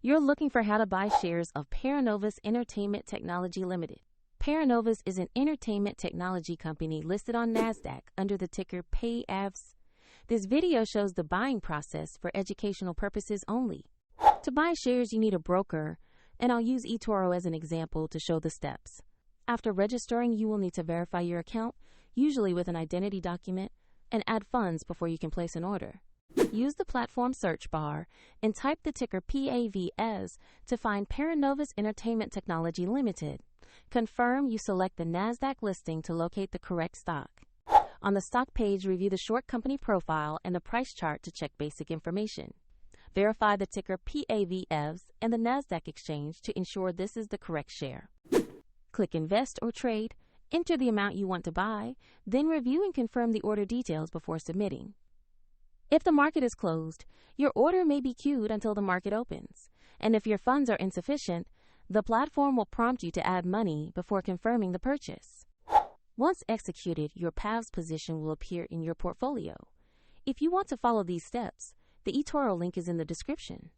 You're looking for how to buy shares of Paranovus Entertainment Technology Ltd. Paranovus is an entertainment technology company listed on NASDAQ under the ticker PAVS. This video shows the buying process for educational purposes only. To buy shares, you need a broker, and I'll use eToro as an example to show the steps. After registering, you will need to verify your account, usually with an identity document, and add funds before you can place an order. Use the platform search bar and type the ticker PAVS to find Paranovus Entertainment Technology Ltd. Confirm you select the NASDAQ listing to locate the correct stock. On the stock page, review the short company profile and the price chart to check basic information. Verify the ticker PAVS and the NASDAQ exchange to ensure this is the correct share. Click Invest or Trade, enter the amount you want to buy, then review and confirm the order details before submitting. If the market is closed, your order may be queued until the market opens, and if your funds are insufficient, the platform will prompt you to add money before confirming the purchase. Once executed, your PAVS position will appear in your portfolio. If you want to follow these steps, the eToro link is in the description.